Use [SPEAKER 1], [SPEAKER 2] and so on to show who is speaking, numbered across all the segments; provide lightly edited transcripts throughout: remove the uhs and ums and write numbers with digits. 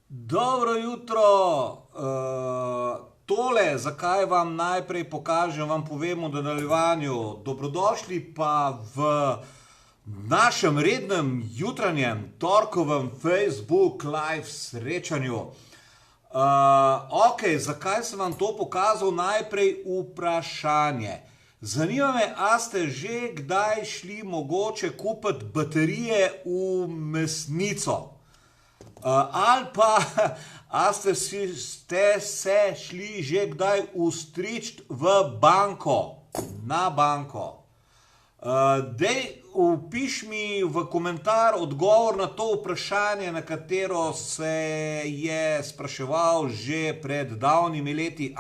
[SPEAKER 1] Dobro jutro. Tole, zakaj vam najprej pokažem, vam povem v nadaljevanju. Dobrodošli pa v našem rednem jutranjem torkovem Facebook live srečanju. Ok, zakaj sem vam to pokazal? Najprej vprašanje. Zanima me, a ste že kdaj šli mogoče kupiti baterije v mesnico? Ali pa a ste se šli že kdaj ustričt v banko, na banko? Dej, vpiš mi v komentar odgovor na to vprašanje, na katero se je spraševal že pred davnimi leti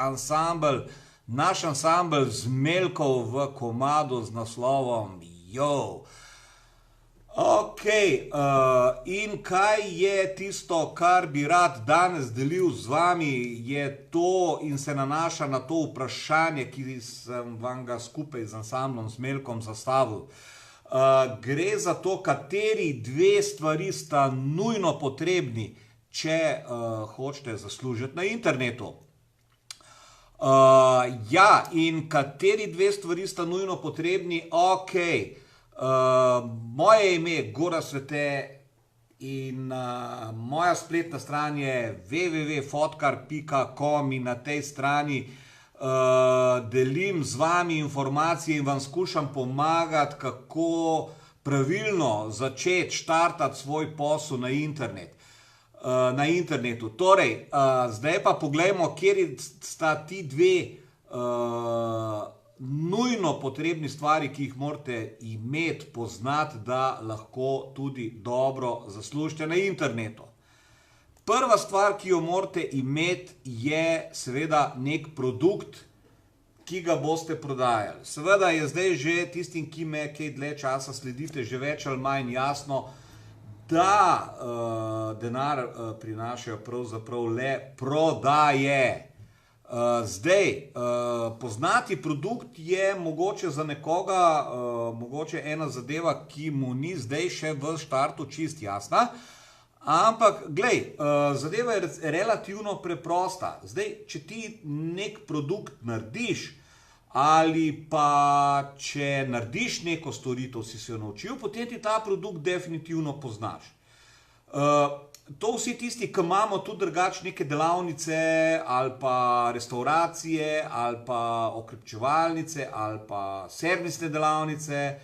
[SPEAKER 1] naš ansambel Zmeljkov v komadu z naslovom Yo. Ok, in kaj je tisto, kar bi rad danes delil z vami, je to in se nanaša na to vprašanje, ki sem vam ga skupaj z ansamblom Zmeljkom zastavil. Gre za to, kateri dve stvari sta nujno potrebni, če hočete zaslužiti na internetu. Ja, in kateri dve stvari sta nujno potrebni? Ok. Moje ime je Gorazd Svete in moja spletna stran je www.fotkar.com in na tej strani delim z vami informacije in vam skušam pomagati, kako pravilno začeti štartati svoj posel na internetu. Torej, zdaj pa poglejmo, kjer sta ti dve nujno potrebni stvari, ki jih morate imeti, poznati, da lahko tudi dobro zaslužite na internetu. Prva stvar, ki jo morate imeti, je seveda nek produkt, ki ga boste prodajali. Seveda je zdaj že tistim, ki me kaj dlje časa sledite, že več ali manj jasno, da denar prinašajo pravzaprav le prodaje. Zdaj, poznati produkt je mogoče za nekoga mogoče ena zadeva, ki mu ni zdaj še v štartu čist jasna, ampak glej, zadeva je relativno preprosta. Zdaj, če ti nek produkt narediš ali pa če narediš neko storitev, si se jo naučil, potem ti ta produkt definitivno poznaš. To vsi tisti, ki imamo tudi drugače neke delavnice ali pa restauracije ali pa okrepčevalnice ali pa servisne delavnice,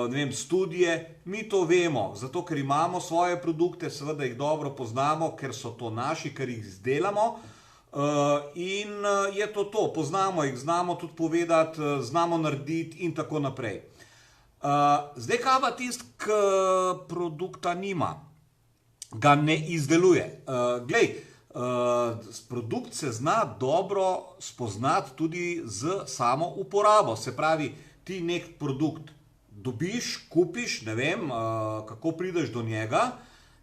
[SPEAKER 1] ne vem, studije, mi to vemo, zato ker imamo svoje produkte, seveda jih dobro poznamo, ker so to naši, ker jih izdelamo in je to, poznamo jih, znamo tudi povedati, znamo narediti in tako naprej. Zdaj, kaj pa tisti, ki produkta nima? Ga ne izdeluje. Glej, produkt se zna dobro spoznati tudi z samo uporabo. Se pravi, ti nek produkt dobiš, kupiš, ne vem, kako prideš do njega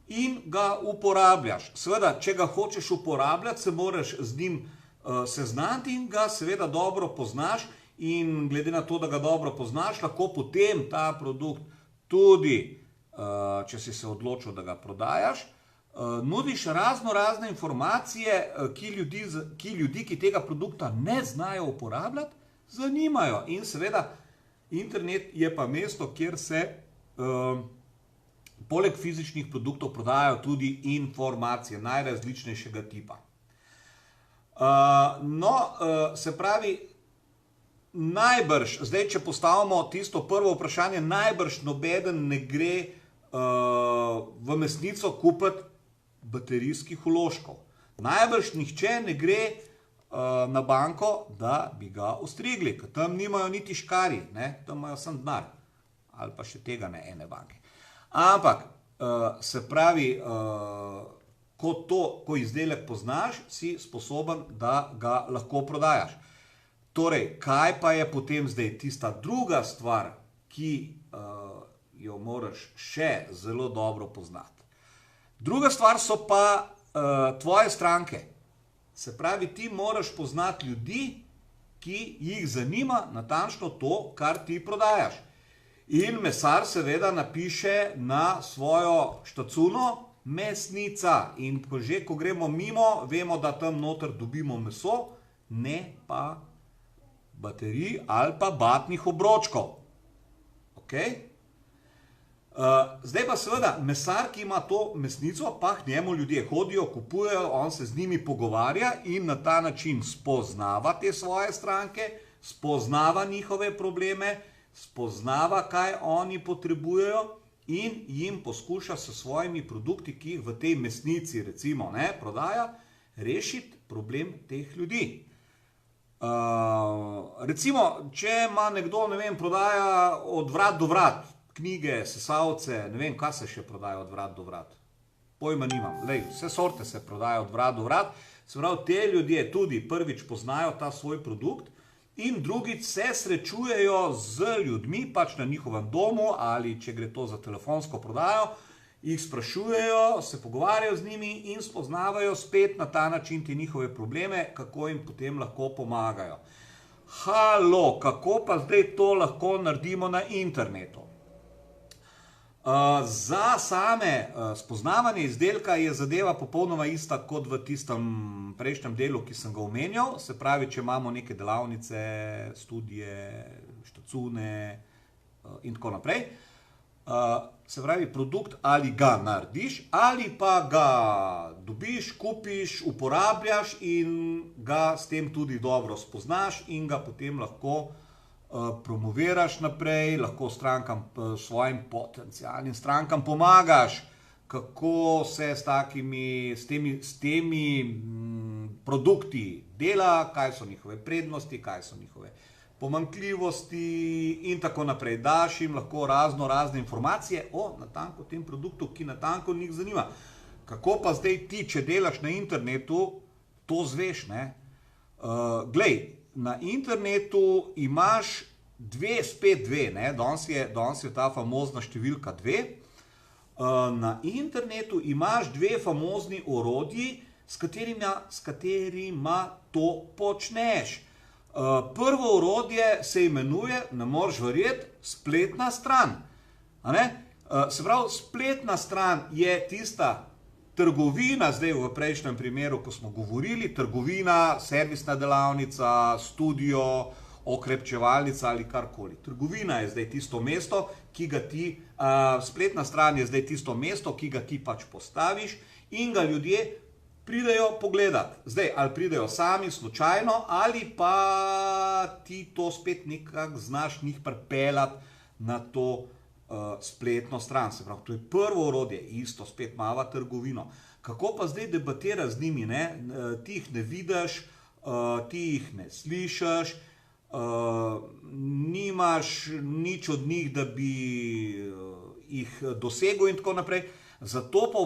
[SPEAKER 1] in ga uporabljaš. Seveda, če ga hočeš uporabljati, se moraš z njim seznati in ga seveda dobro poznaš in glede na to, da ga dobro poznaš, lahko potem ta produkt tudi, če si se odločil, da ga prodajaš, nudiš razne informacije, ki ljudi, ki tega produkta ne znajo uporabljati, zanimajo. In seveda, internet je pa mesto, kjer se poleg fizičnih produktov prodajajo tudi informacije najrazličnejšega tipa. Se pravi, najbrž, zdaj če postavimo tisto prvo vprašanje, najbrž nobeden ne gre v mesnico kupiti baterijskih vložkov. Najbrž nihče ne gre na banko, da bi ga ostrigli, ker tam nimajo niti škarij, tam imajo samo denar. Ali pa še tega ne, ene banke. Ampak, se pravi, ko izdelek poznaš, si sposoben, da ga lahko prodajaš. Torej, kaj pa je potem zdaj tista druga stvar, ki jo moraš še zelo dobro poznati? Druga stvar so pa tvoje stranke. Se pravi, ti moraš poznati ljudi, ki jih zanima natančno to, kar ti prodajaš. In mesar seveda napiše na svojo štacuno, mesnica. In ko gremo mimo, vemo, da tam noter dobimo meso, ne pa baterij ali pa batnih obročkov. Okay? Zdaj pa seveda, mesar, ki ima to mesnico, pa k njemu ljudje hodijo, kupujejo, on se z njimi pogovarja in na ta način spoznava te svoje stranke, spoznava njihove probleme, spoznava, kaj oni potrebujejo in jim poskuša s svojimi produkti, ki jih v tej mesnici recimo prodaja, rešiti problem teh ljudi. Recimo, če ima nekdo, ne vem, prodaja od vrat do vrat, knjige, sesalce, ne vem, kaj se še prodaja od vrat do vrat. Pojma nimam. Lej, vse sorte se prodaja od vrat do vrat. Se pravi, te ljudje tudi prvič poznajo ta svoj produkt in drugič se srečujejo z ljudmi, pač na njihovem domu ali če gre to za telefonsko prodajo, jih sprašujejo, se pogovarjajo z njimi in spoznavajo spet na ta način te njihove probleme, kako jim potem lahko pomagajo. Halo, kako pa zdaj to lahko naredimo na internetu? Za same spoznavanje izdelka je zadeva popolnoma ista kot v tistem prejšnjem delu, ki sem ga omenjal. Se pravi, če imamo neke delavnice, študije, štacune in tako naprej. Se pravi, produkt ali ga narediš, ali pa ga dobiš, kupiš, uporabljaš in ga s tem tudi dobro spoznaš in ga potem lahko promoviraš naprej, lahko svojim potencialnim strankam pomagaš, kako se s temi produkti dela, kaj so njihove prednosti, kaj so njihove pomanjkljivosti in tako naprej. Daš jim lahko razne informacije o natanko tem produktu, ki natanko njih zanima. Kako pa zdaj ti, če delaš na internetu, to zveš, ne? Glej, na internetu imaš spet dve, danes je ta famozna številka 2. Na internetu imaš dve famozni orodji, s katerima to počneš. Prvo orodje se imenuje, ne moreš verjeti, spletna stran. Se pravi, spletna stran je tista trgovina, zdaj v prejšnjem primeru, ko smo govorili, trgovina, servisna delavnica, studio, okrepčevalnica ali karkoli. Trgovina je zdaj tisto mesto, spletna stran je zdaj tisto mesto, ki ga ti pač postaviš in ga ljudje pridejo pogledati. Zdaj, ali pridejo sami, slučajno, ali pa ti to spet nekako znaš njih pripeljati na to spletno stran. Se pravi, to je prvo orodje, isto spet mava trgovino. Kako pa zdaj debatiraš z njimi, ti jih ne vidiš, ti jih ne slišiš, nimaš nič od njih, da bi jih dosegel in tako naprej. Zato pa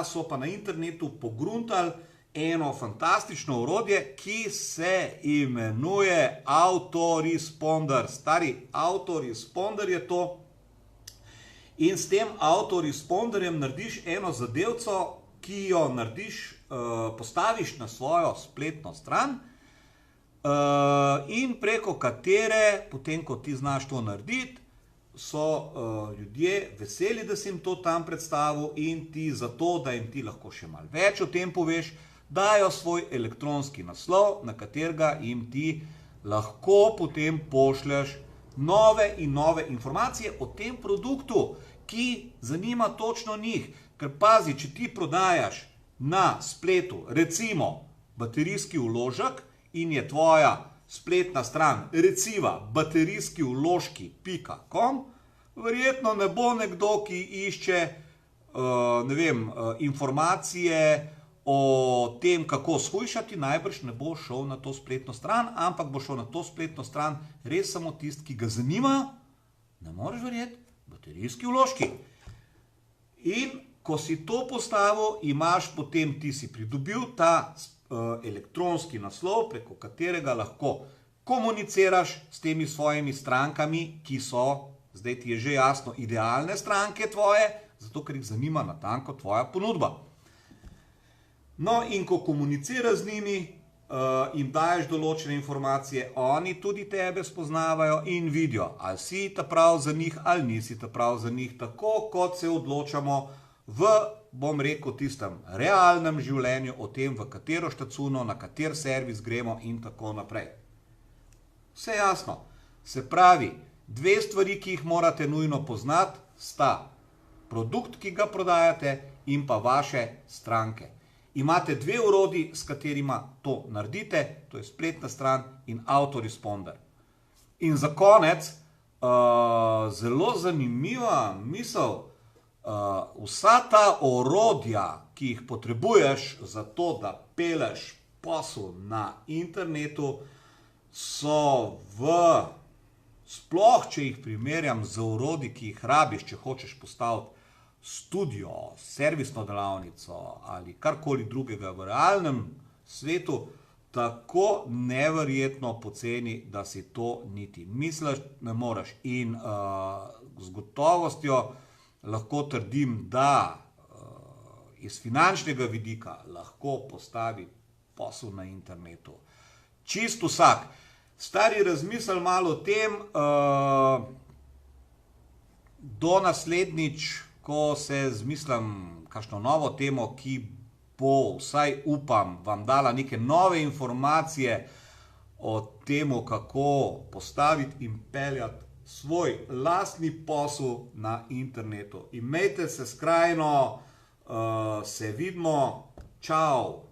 [SPEAKER 1] so pa na internetu pogruntali eno fantastično orodje, ki se imenuje Autoresponder. Stari, Autoresponder je to. In s tem Autoresponderjem narediš eno zadevco, ki jo postaviš na svojo spletno stran in preko katere, potem ko ti znaš to narediti, so ljudje veseli, da si jim to tam predstavil in ti zato, da jim ti lahko še malo več o tem poveš, dajo svoj elektronski naslov, na katerega jim ti lahko potem pošlješ nove in nove informacije o tem produktu, ki zanima točno njih. Ker pazi, če ti prodajaš na spletu recimo baterijski vložek in je tvoja spletna stran recimo baterijskivložki.com, verjetno ne bo nekdo, ki išče informacije o tem, kako shujšati, najbrž ne bo šel na to spletno stran, ampak bo šel na to spletno stran res samo tisti, ki ga zanimajo, ne moreš verjeti, baterijski vložki. In ko si to postavil, ti si pridobil ta elektronski naslov, preko katerega lahko komuniciraš s temi svojimi strankami, ki so, zdaj ti je že jasno, idealne stranke tvoje, zato ker jih zanima natanko tvoja ponudba. No, in ko komuniciraš z njimi, jim daješ določene informacije, oni tudi tebe spoznavajo in vidijo, ali si ta prav za njih, ali nisi ta prav za njih, tako kot se odločamo v bom rekel, tistem realnem življenju, o tem, v katero štacuno, na kater servis gremo in tako naprej. Vse jasno. Se pravi, dve stvari, ki jih morate nujno poznati, sta produkt, ki ga prodajate, in pa vaše stranke. Imate dve orodji, s katerima to naredite, to je spletna stran in autoresponder. In za konec, zelo zanimiva misel, vsa ta orodja, ki jih potrebuješ za to, da peleš posel na internetu, so sploh, če jih primerjam z orodji, ki jih rabiš, če hočeš postaviti studio, servisno delavnico ali karkoli drugega v realnem svetu, tako neverjetno poceni, da si to niti misliš ne moreš. In z gotovostjo lahko trdim, da iz finančnega vidika lahko postavi posel na internetu čisto vsak. Stari, razmisli malo o tem, do naslednjič, ko se zmislim kakšno novo temo, ki bo, vsaj upam, vam dala neke nove informacije o tem, kako postaviti in peljati svoj lastni posel na internetu. Imejte se skrajno, se vidimo, čau!